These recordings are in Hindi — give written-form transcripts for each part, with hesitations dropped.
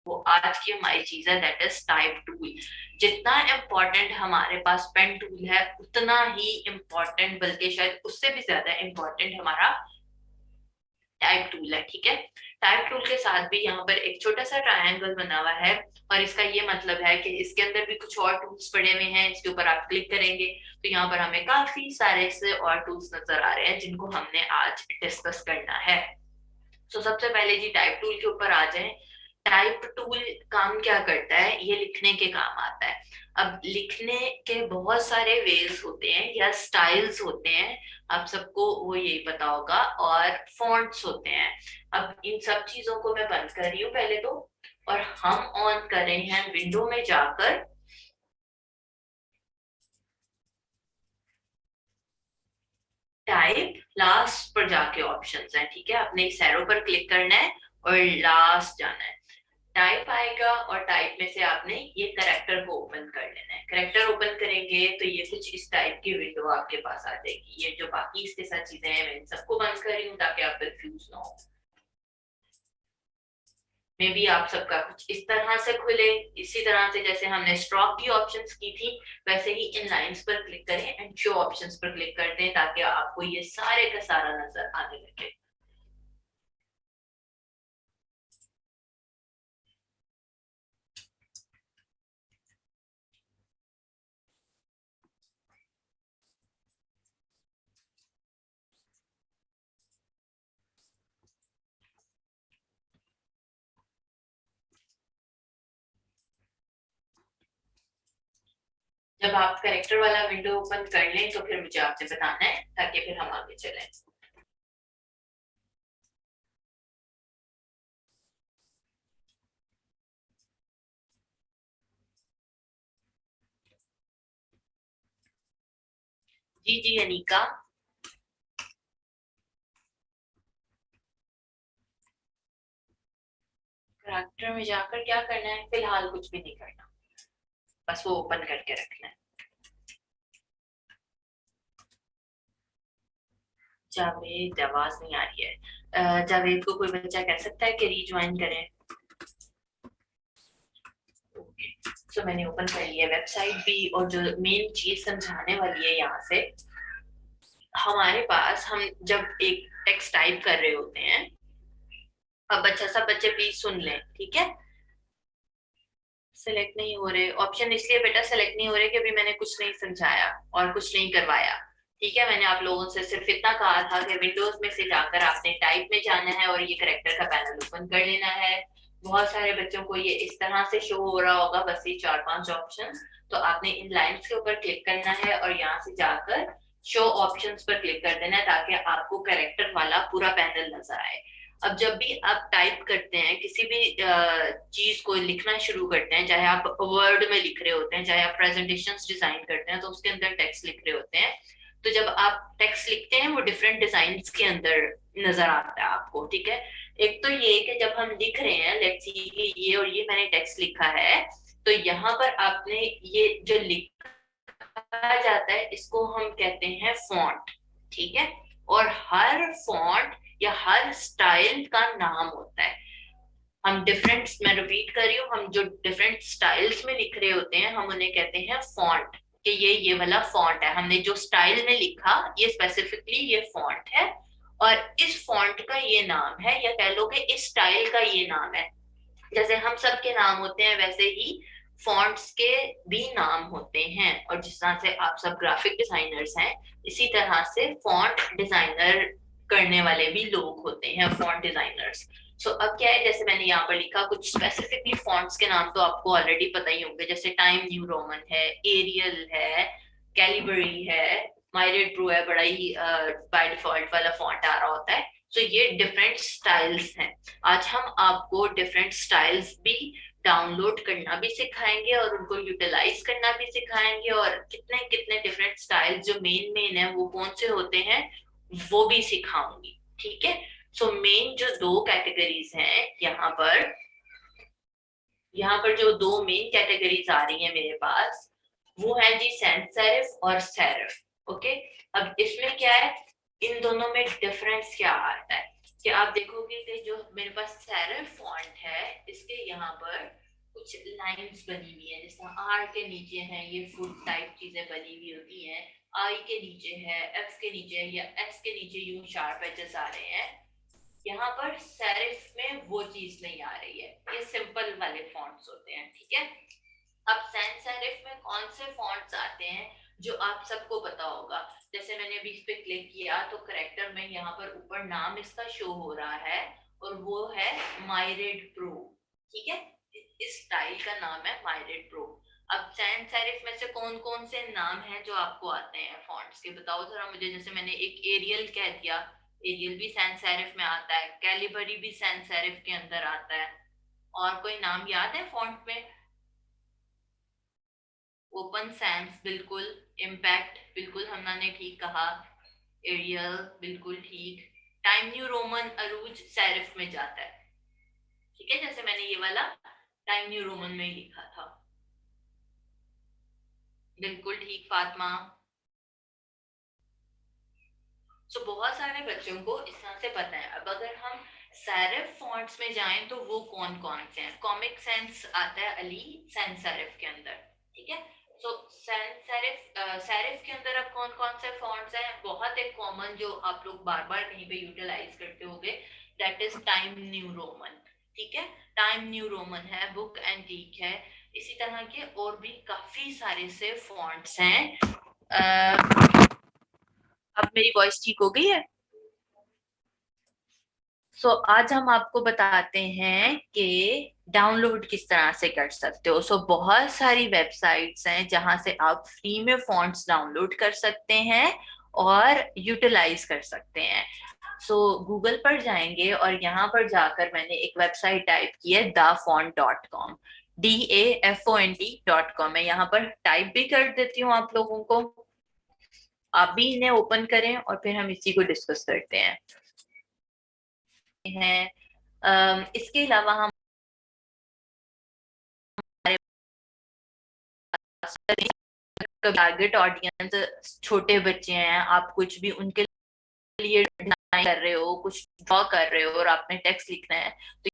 वो आज की हमारी चीज है, दैट इज टाइप टूल। जितना इम्पोर्टेंट हमारे पास पेन टूल है, उतना ही इम्पोर्टेंट, बल्कि शायद उससे भी ज्यादा इम्पोर्टेंट हमारा टाइप टूल है। ठीक है, टाइप टूल के साथ भी यहाँ पर एक छोटा सा ट्रायंगल बना हुआ है, और इसका ये मतलब है कि इसके अंदर भी कुछ और टूल्स पड़े हुए हैं। इसके ऊपर आप क्लिक करेंगे तो यहाँ पर हमें काफी सारे से और टूल्स नजर आ रहे हैं, जिनको हमने आज डिस्कस करना है। तो सबसे पहले जी टाइप टूल के ऊपर आ जाएं। टाइप टूल काम क्या करता है? ये लिखने के काम आता है। अब लिखने के बहुत सारे वेज होते हैं या स्टाइल्स होते हैं, आप सबको वो यही पता होगा, और फॉन्ट्स होते हैं। अब इन सब चीजों को मैं बंद कर रही हूँ पहले तो, और हम ऑन कर रहे हैं विंडो में जाकर टाइप। लास्ट पर जाके ऑप्शंस हैं, ठीक है, आपने इस एरो पर क्लिक करना है और लास्ट जाना है। टाइप आएगा और टाइप में से आपने ये करेक्टर को ओपन कर लेना है। करेक्टर ओपन करेंगे तो ये कुछ इस टाइप की विंडो आपके पास आ जाएगी। ये जो बाकी इसके साथ चीजें हैं, मैं इन सबको बंद कर रही हूँ ताकि आप कंफ्यूज ना हो। मे बी आप सबका कुछ इस तरह से खुले, इसी तरह से जैसे हमने स्ट्रोक की ऑप्शंस की थी, वैसे ही इन लाइंस पर क्लिक करें एंड शो ऑप्शंस पर क्लिक कर दें, ताकि आपको ये सारे का सारा नजर आने लगे। जब आप करेक्टर वाला विंडो ओपन कर लें तो फिर मुझे आपसे बताना है, ताकि फिर हम आगे चलें। जी जी अनिका। करेक्टर में जाकर क्या करना है? फिलहाल कुछ भी नहीं करना, बस वो ओपन करके रखना है। जावेद, आवाज नहीं आ रही है। जावेद को कोई बच्चा कह सकता है कि रीज्वाइन करें? तो मैंने ओपन कर लिया वेबसाइट भी, और जो मेन चीज समझाने वाली है यहाँ से, हमारे पास हम जब एक टेक्स्ट टाइप कर रहे होते हैं। अब बच्चा, सब बच्चे प्लीज सुन लें, ठीक है। सेलेक्ट नहीं हो रहे ऑप्शन, इसलिए बेटा सेलेक्ट नहीं हो रहे कि अभी मैंने कुछ नहीं समझाया और कुछ नहीं करवाया। ठीक है, मैंने आप लोगों से सिर्फ इतना कहा था कि विंडोज में से जाकर आपने टाइप में जाना है और ये करेक्टर का पैनल ओपन कर लेना है। बहुत सारे बच्चों को ये इस तरह से शो हो रहा होगा, बस ये चार पांच ऑप्शन। तो आपने इन लाइंस के ऊपर क्लिक करना है और यहाँ से जाकर शो ऑप्शंस पर क्लिक कर देना है, ताकि आपको करेक्टर वाला पूरा पैनल नजर आए। अब जब भी आप टाइप करते हैं, किसी भी चीज को लिखना शुरू करते हैं, चाहे आप वर्ड में लिख रहे होते हैं, चाहे आप प्रेजेंटेशंस डिजाइन करते हैं, तो उसके अंदर टेक्स्ट लिख रहे होते हैं। तो जब आप टेक्स्ट लिखते हैं, वो डिफरेंट डिजाइन के अंदर नजर आता है आपको, ठीक है। एक तो ये कि जब हम लिख रहे हैं, लेट्स सी कि ये और ये मैंने टेक्स्ट लिखा है, तो यहाँ पर आपने ये जो लिखा जाता है, इसको हम कहते हैं फॉन्ट, ठीक है। और हर फॉन्ट या हर स्टाइल का नाम होता है। हम डिफरेंट, मैं रिपीट कर रही हूँ, हम जो डिफरेंट स्टाइल्स में लिख रहे होते हैं, हम उन्हें कहते हैं फॉन्ट। कि ये वाला फॉन्ट है, हमने जो स्टाइल में लिखा, ये स्पेसिफिकली ये फॉन्ट है, और इस फॉन्ट का ये नाम है, या कह लो कि इस स्टाइल का ये नाम है। जैसे हम सब के नाम होते हैं, वैसे ही फॉन्ट्स के भी नाम होते हैं। और जिस तरह से आप सब ग्राफिक डिजाइनर्स हैं, इसी तरह से फॉन्ट डिजाइनर करने वाले भी लोग होते हैं, फॉन्ट डिजाइनर्स। सो अब क्या है, जैसे मैंने यहाँ पर लिखा कुछ स्पेसिफिकली फॉन्ट्स के नाम तो आपको ऑलरेडी पता ही होंगे, जैसे टाइम न्यू रोमन है, एरियल है, कैलिबरी है, माइरेड प्रो है, बड़ा ही बाय डिफॉल्ट वाला फॉन्ट आ रहा होता है। सो ये डिफरेंट स्टाइल्स हैं। आज हम आपको डिफरेंट स्टाइल्स भी डाउनलोड करना भी सिखाएंगे और उनको यूटिलाइज करना भी सिखाएंगे, और कितने कितने डिफरेंट स्टाइल जो मेन मेन है वो कौन से होते हैं वो भी सिखाऊंगी, ठीक है। सो मेन जो दो कैटेगरीज हैं यहाँ पर जो दो मेन कैटेगरीज आ रही है मेरे पास, वो है जी सैंस सेरिफ और सेरिफ। ओके, अब इसमें क्या है, इन दोनों में डिफरेंस क्या आता है? कि आप देखोगे कि जो मेरे पास सेरिफ फॉन्ट है, इसके यहाँ पर कुछ लाइंस बनी हुई है, जैसे आर के नीचे है ये फुट टाइप चीजें बनी हुई होती हैं, आई के नीचे है, एफ के नीचे है, या एस के नीचे यूं शार्प एजेस आ रहे हैं। यहाँ पर सेरिफ में वो चीज नहीं आ रही है, ये सिंपल वाले फॉन्ट्स होते हैं, ठीक है। अब सैंस सेरिफ में कौन से फॉन्ट्स आते हैं जो आप सबको पता होगा। जैसे मैंने अभी इस पे क्लिक किया तो करेक्टर में यहाँ पर ऊपर नाम इसका शो हो रहा है, और वो है माइरेड प्रो, ठीक है। इस स्टाइल का नाम है माइरेड प्रो। अब सैंस सेरिफ में से कौन कौन से नाम हैं जो आपको आते हैं फॉन्ट्स के, बताओ जरा मुझे। जैसे मैंने एक एरियल कह दिया, एरियल भी सैंस सेरिफ में आता है, कैलिबरी भी सैंस सेरिफ के अंदर आता है। और कोई नाम याद है फॉन्ट में? ओपन सैंस बिल्कुल, इम्पैक्ट बिल्कुल हमना ने ठीक कहा, एरियल बिल्कुल ठीक, टाइम न्यू रोमन अरूज सेरिफ में जाता है, ठीक है। जैसे मैंने ये वाला टाइम न्यू रोमन में ही लिखा था, बिल्कुल ठीक फातिमा। सो बहुत सारे बच्चों को इस तरह से पता है। अब अगर हम सैरिफ फॉन्ट्स में जाएं तो वो कौन कौन से हैं। कॉमिक सेंस आता है अली सैंस सेरिफ के अंदर, ठीक है। सो सैंस सेरिफ सेरिफ के अंदर अब कौन कौन से फॉन्ट्स हैं, बहुत एक कॉमन जो आप लोग बार बार कहीं पे यूटिलाइज करते होगे, that is time new Roman, ठीक है। टाइम न्यू रोमन है, बुक एंटीक है, इसी तरह के और भी काफी सारे से फॉन्ट्स हैं। अब मेरी वॉइस ठीक हो गई है? आज हम आपको बताते हैं कि डाउनलोड किस तरह से कर सकते हो। बहुत सारी वेबसाइट्स हैं जहां से आप फ्री में फॉन्ट्स डाउनलोड कर सकते हैं और यूटिलाइज कर सकते हैं। गूगल पर जाएंगे और यहाँ पर जाकर मैंने एक वेबसाइट टाइप की है dafont.com, DAFONT.com। मैं यहाँ पर टाइप भी कर देती हूँ आप लोगों को, आप भी इन्हें ओपन करें और फिर हम इसी को डिस्कस करते हैं। इसके अलावा हम टारगेट ऑडियंस छोटे बच्चे हैं, आप कुछ भी उनके लिए डिजाइन कर रहे हो, कुछ ड्रॉ कर रहे हो और आपने टेक्स्ट लिखना है, तो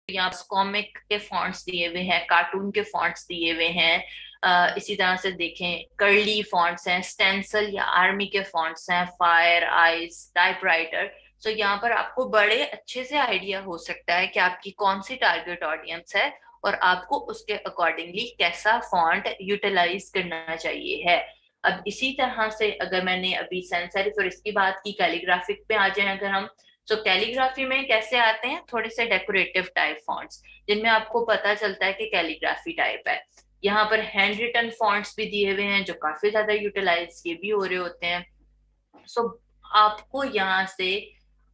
यहाँ कॉमिक के फॉन्ट्स दिए हुए हैं, कार्टून के फॉन्ट्स दिए हुए हैं। इसी तरह से देखें कर्ली फॉन्ट्स हैं, स्टेंसिल या आर्मी के फॉन्ट्स हैं, फायर आइज टाइपराइटर। यहाँ पर आपको बड़े अच्छे से आइडिया हो सकता है कि आपकी कौन सी टारगेट ऑडियंस है और आपको उसके अकॉर्डिंगली कैसा फॉन्ट यूटिलाइज करना चाहिए है। अब इसी तरह से अगर मैंने अभी सेंस सेरिफ और इसकी बात की, कैलीग्राफिक पे आ जाए अगर हम, कैलीग्राफी में कैसे आते हैं थोड़े से डेकोरेटिव टाइप फॉन्ट्स, जिनमें आपको पता चलता है कि कैलीग्राफी टाइप है। यहाँ पर हैंड रिटन फॉन्ट्स भी दिए हुए हैं जो काफी ज्यादा यूटिलाइज ये भी हो रहे होते हैं। सो आपको यहाँ से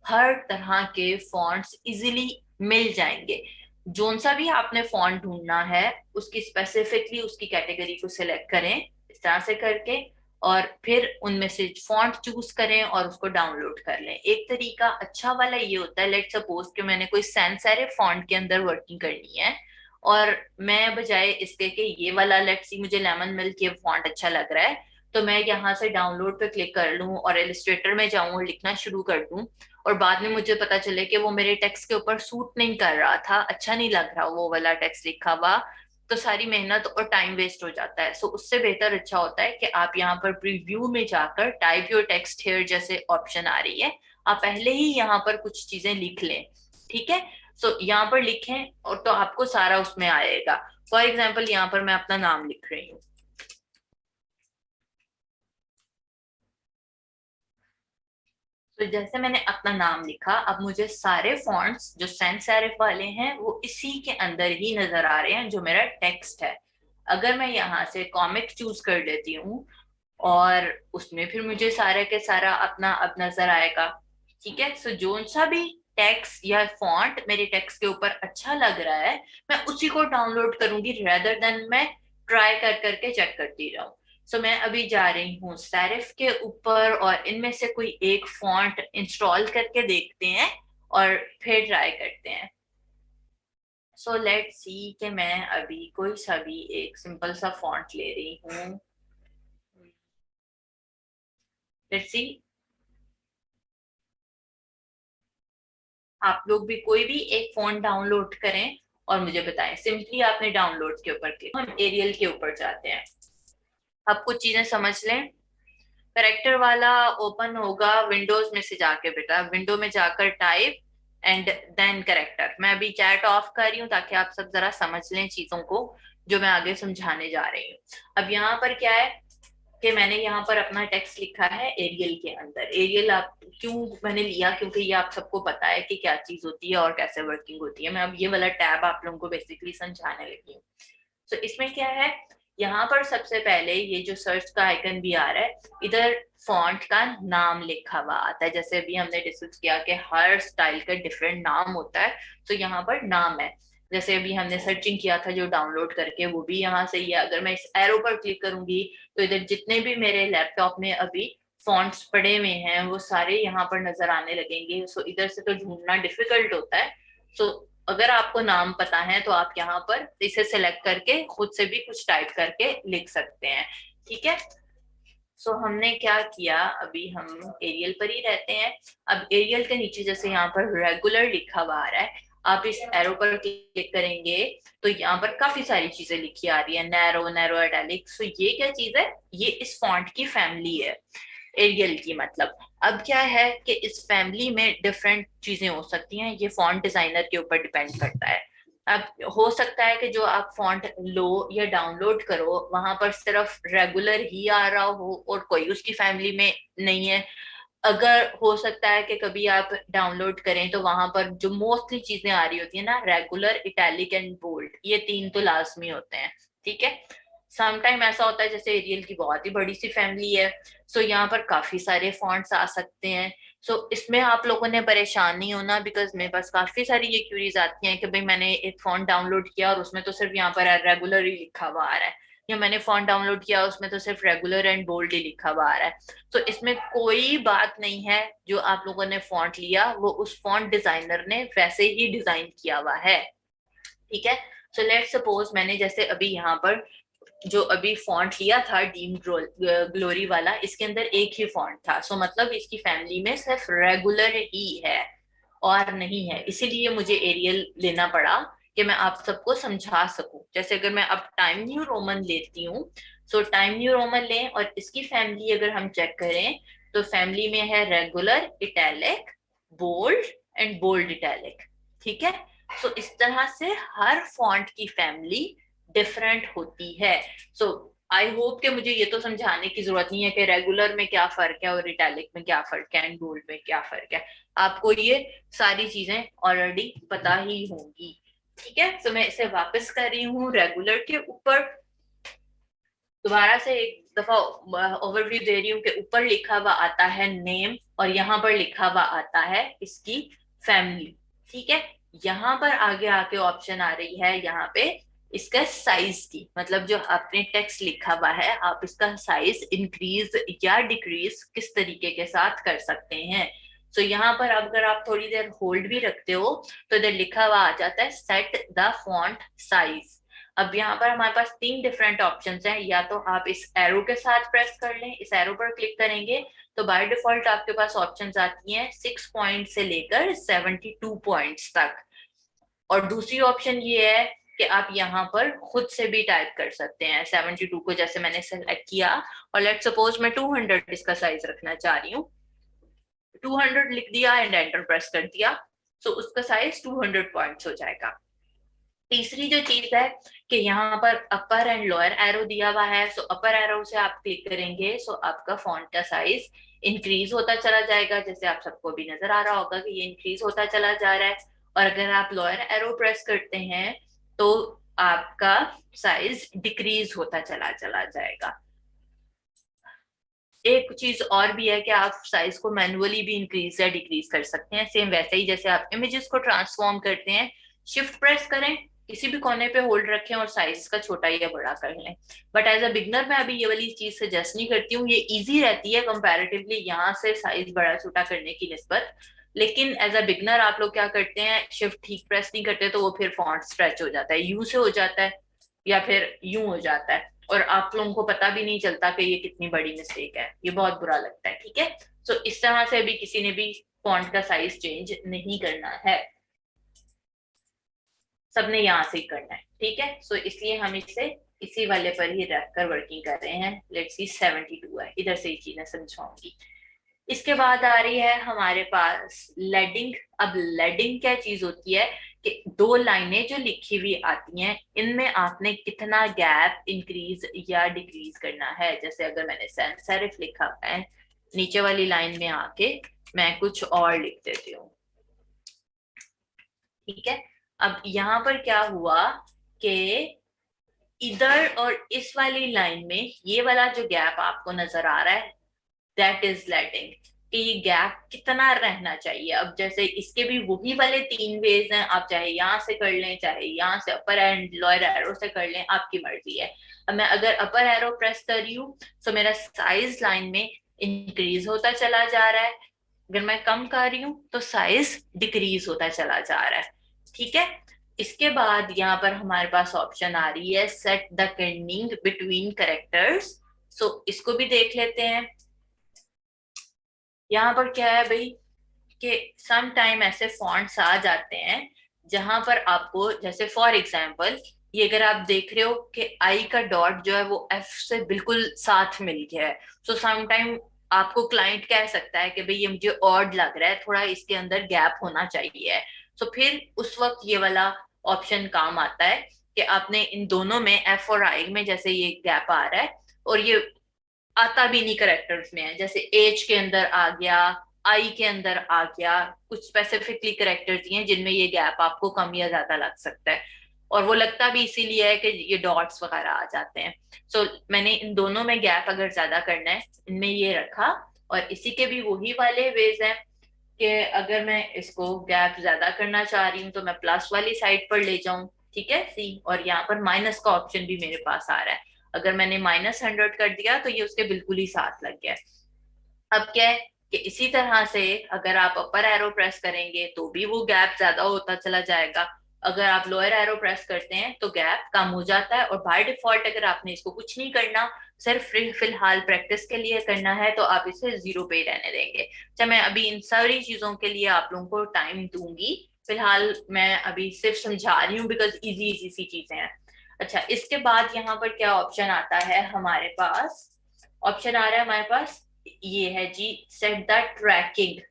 हर तरह के फॉन्ट्स इजीली मिल जाएंगे। जोन सा भी आपने फॉन्ट ढूंढना है उसकी स्पेसिफिकली उसकी कैटेगरी को सिलेक्ट करें इस तरह से करके, और फिर उनमें से फॉन्ट चूज करें और उसको डाउनलोड कर लें। एक तरीका अच्छा वाला ये होता है, लेट सपोज कि मैंने कोई सैंस सेरिफ फॉन्ट के अंदर वर्किंग करनी है और मैं बजाय इसके कि ये वाला लेट्स सी मुझे लेमन मिल्क ये फॉन्ट अच्छा लग रहा है, तो मैं यहाँ से डाउनलोड पे क्लिक कर लूँ और इलिस्ट्रेटर में जाऊँ और लिखना शुरू कर दूँ, और बाद में मुझे पता चले कि वो मेरे टेक्स्ट के ऊपर सूट नहीं कर रहा था, अच्छा नहीं लग रहा वो वाला टेक्स्ट लिखा हुआ, तो सारी मेहनत और टाइम वेस्ट हो जाता है। उससे बेहतर अच्छा होता है कि आप यहाँ पर प्रीव्यू में जाकर टाइप योर टेक्स्ट हियर जैसे ऑप्शन आ रही है, आप पहले ही यहाँ पर कुछ चीजें लिख लें, ठीक है। यहाँ पर लिखें और तो आपको सारा उसमें आएगा। फॉर एग्जाम्पल यहाँ पर मैं अपना नाम लिख रही हूँ, तो जैसे मैंने अपना नाम लिखा, अब मुझे सारे फॉन्ट्स जो सैंस सेरिफ वाले हैं वो इसी के अंदर ही नजर आ रहे हैं जो मेरा टेक्स्ट है। अगर मैं यहाँ से कॉमिक चूज कर लेती हूँ और उसमें फिर मुझे सारे के सारा अपना अब नजर आएगा, ठीक है। जो सा भी टेक्स्ट या फॉन्ट मेरे टेक्स्ट के ऊपर अच्छा लग रहा है मैं उसी को डाउनलोड करूंगी, रेदर देन मैं ट्राई कर करके चेक करती रहूं। मैं अभी जा रही हूँ सेरिफ के ऊपर और इनमें से कोई एक फॉन्ट इंस्टॉल करके देखते हैं और फिर ट्राई करते हैं। लेट्स सी कि मैं अभी कोई सा भी एक सिंपल सा फॉन्ट ले रही हूँ। लेट्स सी, आप लोग भी कोई भी एक फोन डाउनलोड करें और मुझे बताएं। सिंपली आपने डाउनलोड के ऊपर क्लिक, हम एरियल के ऊपर जाते हैं। अब कुछ चीजें समझ लें। करेक्टर वाला ओपन होगा विंडोज में से जाके, बेटा विंडो में जाकर टाइप एंड देन करेक्टर। मैं अभी चैट ऑफ कर रही हूँ ताकि आप सब जरा समझ लें चीजों को जो मैं आगे समझाने जा रही हूँ। अब यहाँ पर क्या है कि मैंने यहाँ पर अपना टेक्स्ट लिखा है एरियल के अंदर। एरियल आप क्यों मैंने लिया, क्योंकि ये आप सबको पता है कि क्या चीज होती है और कैसे वर्किंग होती है। मैं अब ये वाला टैब आप लोगों को बेसिकली समझाने लगी हूँ। तो इसमें क्या है, यहाँ पर सबसे पहले ये जो सर्च का आइकन भी आ रहा है, इधर फॉन्ट का नाम लिखा हुआ आता है। जैसे अभी हमने डिस्कस किया कि हर स्टाइल का डिफरेंट नाम होता है, तो यहाँ पर नाम है। जैसे अभी हमने सर्चिंग किया था जो डाउनलोड करके, वो भी यहाँ से ही है। अगर मैं इस एरो पर क्लिक करूंगी तो इधर जितने भी मेरे लैपटॉप में अभी फॉन्ट्स पड़े हुए हैं वो सारे यहाँ पर नजर आने लगेंगे। सो इधर से तो ढूंढना डिफिकल्ट होता है। सो अगर आपको नाम पता है तो आप यहाँ पर इसे सिलेक्ट करके खुद से भी कुछ टाइप करके लिख सकते हैं। ठीक है। सो हमने क्या किया, अभी हम एरियल पर ही रहते हैं। अब एरियल के नीचे जैसे यहाँ पर रेगुलर लिखा हुआ आ रहा है, आप इस एरो पर क्लिक करेंगे तो यहाँ पर काफी सारी चीजें लिखी आ रही है, नैरो, नैरो इटैलिक। सो ये क्या चीज है, ये इस फॉन्ट की फैमिली है, एरियल की मतलब। अब क्या है कि इस फैमिली में डिफरेंट चीजें हो सकती हैं, ये फॉन्ट डिजाइनर के ऊपर डिपेंड करता है। अब हो सकता है कि जो आप फॉन्ट लो या डाउनलोड करो वहां पर सिर्फ रेगुलर ही आ रहा हो और कोई उसकी फैमिली में नहीं है। अगर हो सकता है कि कभी आप डाउनलोड करें तो वहां पर जो मोस्टली चीजें आ रही होती है ना, रेगुलर, इटैलिक एंड बोल्ड, ये तीन तो लाजमी होते हैं। ठीक है। समटाइम ऐसा होता है जैसे एरियल की बहुत ही बड़ी सी फैमिली है, सो यहाँ पर काफी सारे फॉन्ट्स आ सकते हैं। सो इसमें आप लोगों ने परेशान नहीं होना, बिकॉज मेरे पास काफी सारी ये क्यूरीज आती हैं कि भाई मैंने एक फॉन्ट डाउनलोड किया और उसमें तो सिर्फ यहाँ पर रेगुलर ही लिखा हुआ आ रहा है, या मैंने फॉन्ट डाउनलोड किया उसमें तो सिर्फ रेगुलर एंड बोल्ड ही लिखा हुआ आ रहा है। तो इसमें कोई बात नहीं है, जो आप लोगों ने फॉन्ट लिया वो उस फॉन्ट डिजाइनर ने वैसे ही डिजाइन किया हुआ है। ठीक है। सो लेट सपोज मैंने जैसे अभी यहाँ पर जो अभी फॉन्ट लिया था डीम ग्लोरी वाला, इसके अंदर एक ही फॉन्ट था, सो मतलब इसकी फैमिली में सिर्फ रेगुलर ही है और नहीं है, इसीलिए मुझे एरियल लेना पड़ा कि मैं आप सबको समझा सकूं। जैसे अगर मैं अब टाइम न्यू रोमन लेती हूँ, सो टाइम न्यू रोमन लें और इसकी फैमिली अगर हम चेक करें तो फैमिली में है regular, italic, bold and bold italic. ठीक है। सो इस तरह से हर फॉन्ट की फैमिली डिफरेंट होती है। सो आई होप कि मुझे ये तो समझाने की जरूरत नहीं है कि रेगुलर में क्या फर्क है और इटैलिक में क्या फर्क है एंड बोल्ड में क्या फर्क है। आपको ये सारी चीजें ऑलरेडी पता ही होंगी। ठीक है। तो मैं इसे वापस कर रही हूँ रेगुलर के ऊपर। दोबारा से एक दफा ओवरव्यू दे रही हूँ कि ऊपर लिखा हुआ आता है नेम और यहाँ पर लिखा हुआ आता है इसकी फैमिली। ठीक है। यहाँ पर आगे आके ऑप्शन आ रही है यहाँ पे इसका साइज की, मतलब जो आपने टेक्स्ट लिखा हुआ है आप इसका साइज इंक्रीज या डिक्रीज किस तरीके के साथ कर सकते हैं। तो यहाँ पर अगर आप थोड़ी देर होल्ड भी रखते हो तो इधर लिखा हुआ आ जाता है सेट द फॉन्ट साइज। अब यहाँ पर हमारे पास तीन डिफरेंट ऑप्शंस हैं, या तो आप इस एरो के साथ प्रेस कर लें, इस एरो पर क्लिक करेंगे तो बाय डिफॉल्ट आपके पास ऑप्शंस आती हैं 6 पॉइंट से लेकर 72 पॉइंट्स तक। और दूसरी ऑप्शन ये है कि आप यहाँ पर खुद से भी टाइप कर सकते हैं 72 को, जैसे मैंने सेलेक्ट किया और लेट सपोज मैं 200 इसका साइज रखना चाह रही हूँ, 200 लिख दिया एंड एंटर प्रेस कर दिया, तो उसका साइज 200 पॉइंट्स हो जाएगा। तीसरी जो चीज है कि यहाँ पर अपर एंड लोअर एरो दिया हुआ है, सो अपर एरो से आप क्लिक करेंगे सो आपका फॉन्ट का साइज इंक्रीज होता चला जाएगा, जैसे आप सबको भी नजर आ रहा होगा कि ये इंक्रीज होता चला जा रहा है। और अगर आप लोअर एरो प्रेस करते हैं तो आपका साइज डिक्रीज होता चला चला जाएगा। एक चीज और भी है कि आप साइज को मैनुअली भी इंक्रीज या डिक्रीज कर सकते हैं, सेम वैसे ही जैसे आप इमेजेस को ट्रांसफॉर्म करते हैं, शिफ्ट प्रेस करें, किसी भी कोने पे होल्ड रखें और साइज इसका छोटा या बड़ा कर लें। बट एज अ बिगनर मैं अभी ये वाली चीज सजेस्ट नहीं करती हूँ, ये इजी रहती है कंपैरेटिवली यहाँ से साइज बड़ा छोटा करने की निस्बत। लेकिन एज अ बिगनर आप लोग क्या करते हैं, शिफ्ट ठीक प्रेस नहीं करते तो वो फिर फॉन्ट स्ट्रेच हो जाता है, यू से हो जाता है या फिर यूं हो जाता है और आप लोगों को पता भी नहीं चलता कि ये कितनी बड़ी मिस्टेक है, ये बहुत बुरा लगता है। ठीक है। सो इस तरह से अभी किसी ने भी फॉन्ट का साइज चेंज नहीं करना है, सबने यहाँ से ही करना है, ठीक है। सो इसलिए हम इसे इसी वाले पर ही रखकर वर्किंग कर रहे हैं। लेट्स सी 72 है, इधर से ही चीजें समझाऊंगी। इसके बाद आ रही है हमारे पास लेडिंग। अब लेडिंग क्या चीज होती है कि दो लाइनें जो लिखी हुई आती हैं इनमें आपने कितना गैप इंक्रीज या डिक्रीज करना है। जैसे अगर मैंने सैंस सेरिफ लिखा है, नीचे वाली लाइन में आके मैं कुछ और लिख देती हूँ, ठीक है। अब यहाँ पर क्या हुआ कि इधर और इस वाली लाइन में ये वाला जो गैप आपको नजर आ रहा है दैट इज लेटिंग, कि ये गैप कितना रहना चाहिए। अब जैसे इसके भी वही वाले तीन वेज हैं, आप चाहे यहाँ से कर लें, चाहे यहाँ से अपर एंड लोअर एरो से कर लें, आपकी मर्जी है। अब मैं अगर अपर एरो प्रेस कर रही हूँ तो मेरा साइज लाइन में इंक्रीज होता चला जा रहा है, अगर मैं कम कर रही हूँ तो साइज डिक्रीज होता चला जा रहा है, ठीक है। इसके बाद यहाँ पर हमारे पास ऑप्शन आ रही है set the kerning between characters. So इसको भी देख लेते हैं। यहाँ पर क्या है भाई कि सम टाइम ऐसे फॉन्ट्स आ जाते हैं जहां पर आपको, जैसे फॉर एग्जांपल ये अगर आप देख रहे हो कि आई का डॉट जो है वो एफ से बिल्कुल साथ मिल गया है, सो सम टाइम आपको क्लाइंट कह सकता है कि भाई ये मुझे ऑड लग रहा है, थोड़ा इसके अंदर गैप होना चाहिए। सो फिर उस वक्त ये वाला ऑप्शन काम आता है कि आपने इन दोनों में एफ और आई में जैसे ये गैप आ रहा है और ये आता भी नहीं करेक्टर्स में है, जैसे एच के अंदर आ गया, आई के अंदर आ गया, कुछ स्पेसिफिकली करेक्टर्स दिए हैं जिनमें ये गैप आपको कम या ज्यादा लग सकता है, और वो लगता भी इसीलिए है कि ये डॉट्स वगैरह आ जाते हैं। सो मैंने इन दोनों में गैप अगर ज्यादा करना है इनमें ये रखा, और इसी के भी वही वाले वेज हैं कि अगर मैं इसको गैप ज्यादा करना चाह रही हूँ तो मैं प्लस वाली साइड पर ले जाऊं, ठीक है सी, और यहाँ पर माइनस का ऑप्शन भी मेरे पास आ रहा है। अगर मैंने -100 कर दिया तो ये उसके बिल्कुल ही साथ लग गया। अब क्या है कि इसी तरह से अगर आप अपर एरो प्रेस करेंगे तो भी वो गैप ज्यादा होता चला जाएगा, अगर आप लोअर एरो प्रेस करते हैं तो गैप कम हो जाता है। और बाय डिफॉल्ट अगर आपने इसको कुछ नहीं करना, सिर्फ फिलहाल प्रैक्टिस के लिए करना है, तो आप इसे 0 पे ही रहने देंगे। अच्छा, मैं अभी इन सारी चीजों के लिए आप लोगों को टाइम दूंगी, फिलहाल मैं अभी सिर्फ समझा रही हूँ बिकॉज इजी इजी सी चीजें हैं। अच्छा, इसके बाद यहाँ पर क्या ऑप्शन आता है हमारे पास, ऑप्शन आ रहा है हमारे पास ये है जी, set the tracking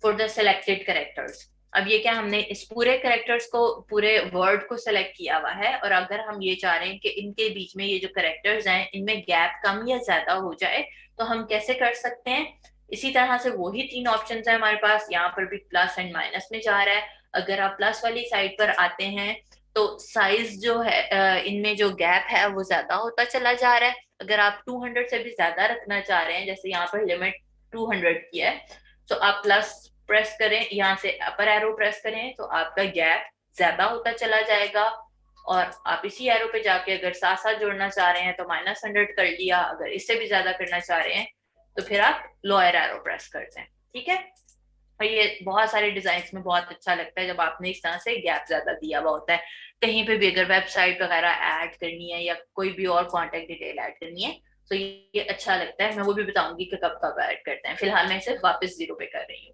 for the selected characters. अब ये क्या, हमने इस पूरे करेक्टर्स को, पूरे वर्ड को सिलेक्ट किया हुआ है, और अगर हम ये चाह रहे हैं कि इनके बीच में ये जो करेक्टर्स हैं इनमें गैप कम या ज्यादा हो जाए, तो हम कैसे कर सकते हैं। इसी तरह से वही तीन ऑप्शन है हमारे पास, यहाँ पर भी प्लस एंड माइनस में जा रहा है। अगर आप प्लस वाली साइड पर आते हैं तो साइज जो है इनमें जो गैप है वो ज्यादा होता चला जा रहा है। अगर आप 200 से भी ज्यादा रखना चाह रहे हैं, जैसे यहाँ पर लिमिट 200 की है, तो आप प्लस प्रेस करें, यहाँ से अपर एरो प्रेस करें तो आपका गैप ज्यादा होता चला जाएगा। और आप इसी एरो पे जाके अगर साथ साथ जोड़ना चाह रहे हैं तो -100 कर लिया, अगर इससे भी ज्यादा करना चाह रहे हैं तो फिर आप लोअर एरो प्रेस कर दें, ठीक है। और ये बहुत सारे डिजाइन में बहुत अच्छा लगता है जब आपने इस तरह से गैप ज्यादा दिया हुआ होता है। कहीं पे भी अगर वेबसाइट वगैरह ऐड करनी है या कोई भी और कॉन्टेक्ट डिटेल ऐड करनी है तो ये अच्छा लगता है। मैं वो भी बताऊंगी कि कब कब ऐड करते हैं, फिलहाल मैं इसे वापस 0 पे कर रही हूँ।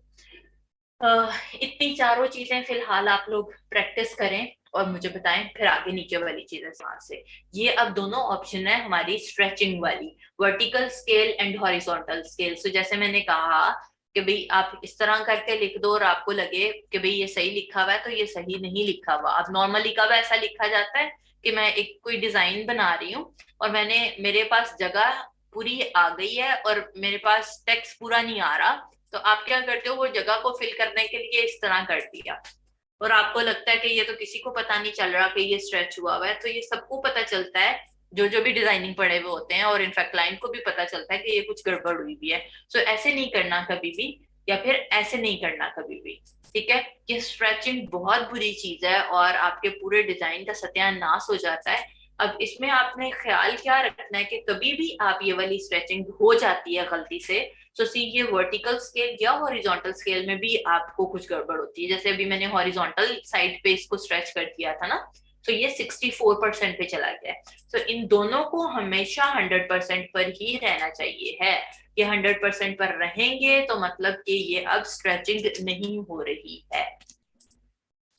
इतनी चारों चीजें फिलहाल आप लोग प्रैक्टिस करें और मुझे बताएं, फिर आगे नीचे वाली चीजें वहां से। ये अब दोनों ऑप्शन है हमारी स्ट्रेचिंग वाली, vertical scale and horizontal scale. So जैसे मैंने कहा कि भाई आप इस तरह करके लिख दो और आपको लगे कि भाई ये सही लिखा हुआ है, तो ये सही नहीं लिखा हुआ। अब नॉर्मली कब ऐसा लिखा जाता है कि मैं एक कोई डिजाइन बना रही हूँ और मेरे पास जगह पूरी आ गई है और मेरे पास टेक्स्ट पूरा नहीं आ रहा, तो आप क्या करते हो, वो जगह को फिल करने के लिए इस तरह कर दिया, और आपको लगता है कि ये तो किसी को पता नहीं चल रहा कि ये स्ट्रेच हुआ हुआ है। तो ये सबको पता चलता है जो जो भी डिजाइनिंग पढ़े हुए होते हैं, और इनफैक्ट क्लाइंट को भी पता चलता है कि ये कुछ गड़बड़ हुई भी है। सो ऐसे नहीं करना कभी भी, या फिर ऐसे नहीं करना कभी भी, ठीक है। ये स्ट्रेचिंग बहुत बुरी चीज है और आपके पूरे डिजाइन का सत्यानाश हो जाता है। अब इसमें आपने ख्याल क्या रखना है कि कभी भी आप ये वाली स्ट्रेचिंग हो जाती है गलती से, तो सी ये वर्टिकल स्केल या हॉरिजॉन्टल स्केल में भी आपको कुछ गड़बड़ होती है। जैसे अभी मैंने हॉरिजॉन्टल साइड पे इसको स्ट्रेच कर दिया था ना, तो ये 64% पे चला गया है। तो इन दोनों को हमेशा 100% पर ही रहना चाहिए है। ये 100% पर रहेंगे तो मतलब कि ये अब स्ट्रेचिंग नहीं हो रही है।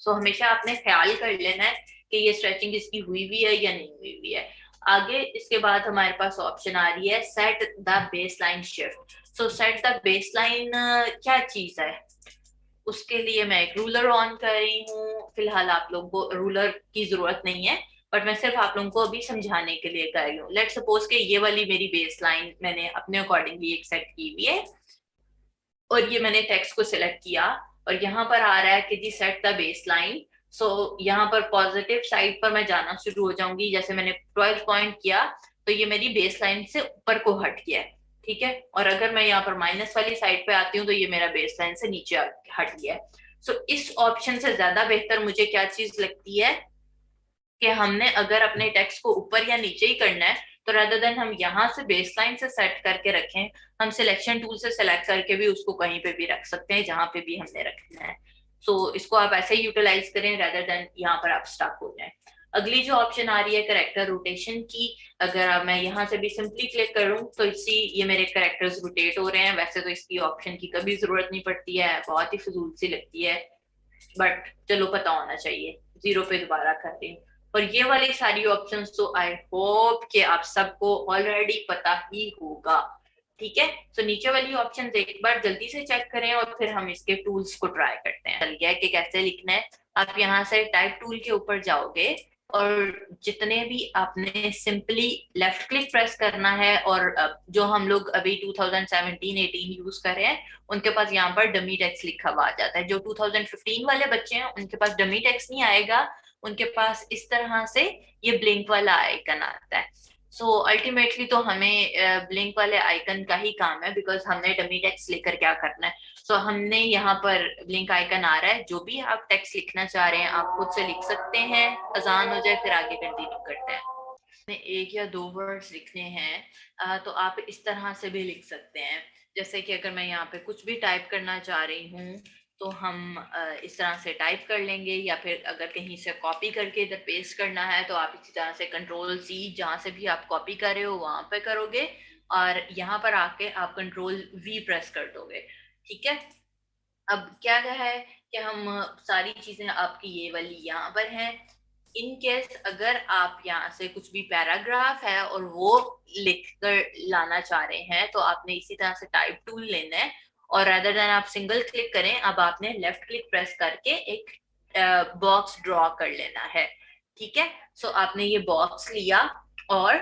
सो हमेशा आपने ख्याल कर लेना है कि ये स्ट्रेचिंग इसकी हुई हुई है या नहीं हुई हुई है। आगे इसके बाद हमारे पास ऑप्शन आ रही है set the baseline shift. So set the baseline क्या चीज है, उसके लिए मैं एक रूलर ऑन कर रही हूँ। फिलहाल आप लोगों को रूलर की जरूरत नहीं है, बट मैं सिर्फ आप लोगों को अभी समझाने के लिए कर रही हूँ। लेट सपोज कि ये वाली मेरी बेस लाइन मैंने अपने अकॉर्डिंगली एक सेट की हुई है और ये मैंने टेक्स्ट को सिलेक्ट किया और यहाँ पर आ रहा है कि जी सेट द बेस लाइन। सो यहाँ पर पॉजिटिव साइड पर मैं जाना शुरू हो जाऊंगी। जैसे मैंने 12 पॉइंट किया तो ये मेरी बेस लाइन से ऊपर को हट गया है, ठीक है। और अगर मैं यहाँ पर माइनस वाली साइड पे आती हूँ तो ये मेरा बेस लाइन से नीचे हट गया है। सो इस ऑप्शन से ज्यादा बेहतर मुझे क्या चीज लगती है कि हमने अगर अपने टेक्स्ट को ऊपर या नीचे ही करना है तो रादर देन हम यहाँ से बेसलाइन से सेट करके रखें, हम सिलेक्शन टूल से सेलेक्ट करके भी उसको कहीं पे भी रख सकते हैं जहां पे भी हमने रखना है। सो इसको आप ऐसे ही यूटिलाइज करें रादर देन यहाँ पर आप स्टक हो जाए। अगली जो ऑप्शन आ रही है करेक्टर रोटेशन की, अगर अब मैं यहाँ से भी सिंपली क्लिक करूं तो इसी ये मेरे करेक्टर्स रोटेट हो रहे हैं। वैसे तो इसकी ऑप्शन की कभी जरूरत नहीं पड़ती है, बहुत ही फजूल सी लगती है, बट चलो पता होना चाहिए। जीरो पे दोबारा कर रही हूँ। और ये वाली सारी ऑप्शंस तो आई होप कि आप सबको ऑलरेडी पता ही होगा, ठीक है। तो नीचे वाली ऑप्शंस एक बार जल्दी से चेक करें और फिर हम इसके टूल्स को ट्राई करते हैं। चल गया कि कैसे लिखना है। आप यहाँ से टाइप टूल के ऊपर जाओगे और जितने भी आपने सिंपली लेफ्ट क्लिक प्रेस करना है, और जो हम लोग अभी 2017-18 यूज कर रहे हैं उनके पास यहाँ पर डमी टेक्स्ट लिखा हुआ आ जाता है। जो 2015 वाले बच्चे हैं उनके पास डमी टेक्स्ट नहीं आएगा, उनके पास इस तरह से ये ब्लिंक वाला आइकन आता है। सो अल्टीमेटली तो हमें ब्लिंक वाले आइकन का ही काम है, बिकॉज हमने डमी टेक्स्ट लेकर क्या करना है। सो हमने यहाँ पर ब्लिंक आइकन आ रहा है, जो भी आप टेक्स्ट लिखना चाह रहे हैं आप खुद से लिख सकते हैं। अजान हो जाए फिर आगे कंटिन्यू करते हैं। में एक या दो वर्ड्स लिखने हैं तो आप इस तरह से भी लिख सकते हैं। जैसे कि अगर मैं यहाँ पे कुछ भी टाइप करना चाह रही हूँ तो हम इस तरह से टाइप कर लेंगे, या फिर अगर कहीं से कॉपी करके इधर पेस्ट करना है तो आप इसी तरह से कंट्रोल C जहाँ से भी आप कॉपी कर रहे हो वहां पे करोगे और यहाँ पर आके आप कंट्रोल V प्रेस कर दोगे, ठीक है। अब क्या है कि हम सारी चीजें आपकी ये वाली यहाँ पर हैं। इन केस अगर आप यहाँ से कुछ भी पैराग्राफ है और वो लिख कर लाना चाह रहे हैं तो आपने इसी तरह से टाइप टूल लेना है और अदर देन आप सिंगल क्लिक करें। अब आपने लेफ्ट क्लिक प्रेस करके एक बॉक्स ड्रॉ कर लेना है, ठीक है। सो आपने ये बॉक्स लिया और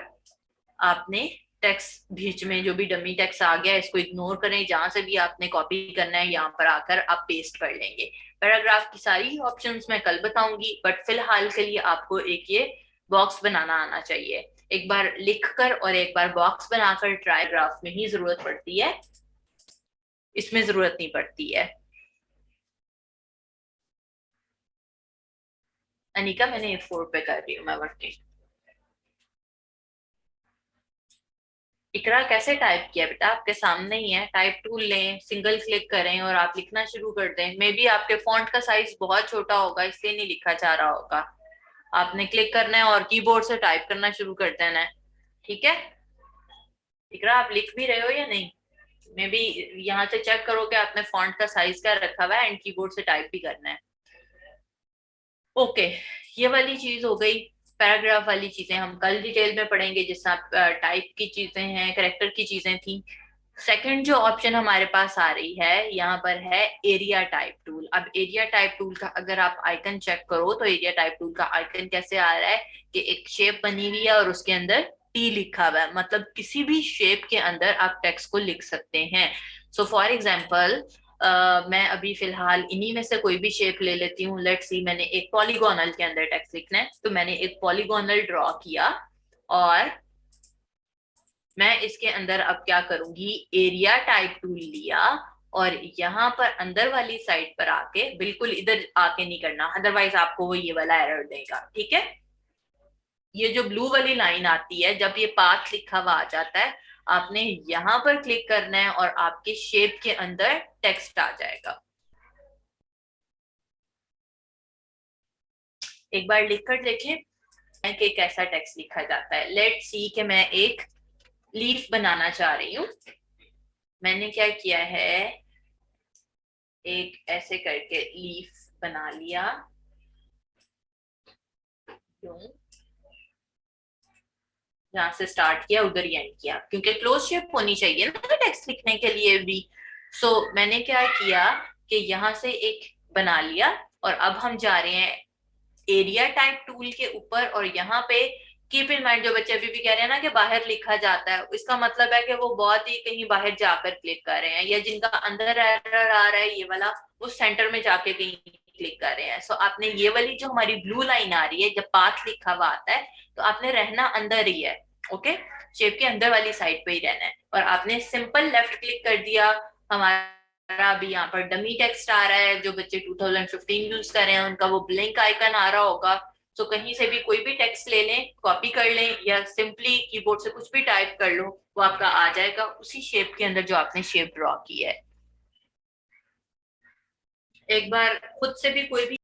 आपने टेक्स्ट बीच में जो भी डमी टेक्स्ट आ गया इसको इग्नोर करें, जहां से भी आपने कॉपी करना है यहाँ पर आकर आप पेस्ट कर लेंगे। पैराग्राफ की सारी ऑप्शंस मैं कल बताऊंगी, बट फिलहाल के लिए आपको एक ये बॉक्स बनाना आना चाहिए। एक बार लिखकर और एक बार बॉक्स बनाकर ट्राई ग्राफ में ही जरूरत पड़ती है, इसमें जरूरत नहीं पड़ती है। अनिका मैंने A4 पे कर रही हूँ मैं वर्किंग। इकरा कैसे टाइप किया बेटा, आपके सामने ही है। टाइप टूल लें, सिंगल क्लिक करें और आप लिखना शुरू कर दें। मे बी आपके फॉन्ट का साइज बहुत छोटा होगा इसलिए नहीं लिखा जा रहा होगा। आपने क्लिक करना है और कीबोर्ड से टाइप करना शुरू कर देना है, ठीक है। इकरा आप लिख भी रहे हो या नहीं? मे बी यहाँ से चेक करो कि आपने फॉन्ट का साइज क्या रखा हुआ है एंड कीबोर्ड से टाइप भी करना है। ओके, ये वाली चीज हो गई। पैराग्राफ वाली चीजें हम कल डिटेल में पढ़ेंगे, जिससे आप टाइप की चीजें हैं, करेक्टर की चीजें थी। सेकंड जो ऑप्शन हमारे पास आ रही है यहाँ पर है एरिया टाइप टूल। अब एरिया टाइप टूल का अगर आप आइकन चेक करो तो एरिया टाइप टूल का आइकन कैसे आ रहा है कि एक शेप बनी हुई है और उसके अंदर टी लिखा हुआ है, मतलब किसी भी शेप के अंदर आप टेक्स्ट को लिख सकते हैं। सो फॉर एग्जाम्पल मैं अभी फिलहाल इन्हीं में से कोई भी शेप ले लेती हूँ। लेट्स सी मैंने एक पॉलीगोनल के अंदर टेक्स्ट लिखना है तो मैंने एक पॉलीगोनल ड्रॉ किया और मैं इसके अंदर अब क्या करूंगी, एरिया टाइप टूल लिया और यहाँ पर अंदर वाली साइड पर आके, बिल्कुल इधर आके नहीं करना अदरवाइज आपको वो ये वाला एरर देगा, ठीक है। ये जो ब्लू वाली लाइन आती है जब ये पाथ लिखा हुआ आ जाता है आपने यहाँ पर क्लिक करना है और आपके शेप के अंदर टेक्स्ट आ जाएगा। एक बार लिखकर देखें कि कैसा टेक्स्ट लिखा जाता है। लेट्स सी कि मैं एक लीफ बनाना चाह रही हूँ मैंने क्या किया है, एक ऐसे करके लीफ बना लिया, यूं, जहां से स्टार्ट किया उधर ही एंड किया, क्योंकि क्लोज शेप होनी चाहिए ना टेक्स्ट लिखने के लिए भी। सो मैंने क्या किया कि यहाँ से एक बना लिया, और अब हम जा रहे हैं एरिया टाइप टूल के ऊपर, और यहाँ पे कीप इन माइंड, जो बच्चे अभी भी कह रहे हैं ना कि बाहर लिखा जाता है, इसका मतलब है कि वो बहुत ही कहीं बाहर जाकर क्लिक कर रहे हैं, या जिनका अंदर एरर आ रहा है ये वाला, वो सेंटर में जाके कहीं क्लिक कर रहे हैं। सो आपने ये वाली जो हमारी ब्लू लाइन आ रही है, जब पाथ लिखा हुआ आता है, तो आपने रहना अंदर ही है, ओके, शेप के अंदर वाली साइड पे ही रहना है, और आपने सिंपल लेफ्ट क्लिक कर दिया। हमारा अभी यहाँ पर डमी टेक्स्ट आ रहा है, जो बच्चे 2015 यूज कर रहे हैं उनका वो ब्लिंक आइकन आ रहा होगा। तो कहीं से भी कोई भी टेक्स्ट ले लें, कॉपी कर लें, या सिंपली कीबोर्ड से कुछ भी टाइप कर लो, वो आपका आ जाएगा उसी शेप के अंदर जो आपने शेप ड्रॉ की है। एक बार खुद से भी कोई भी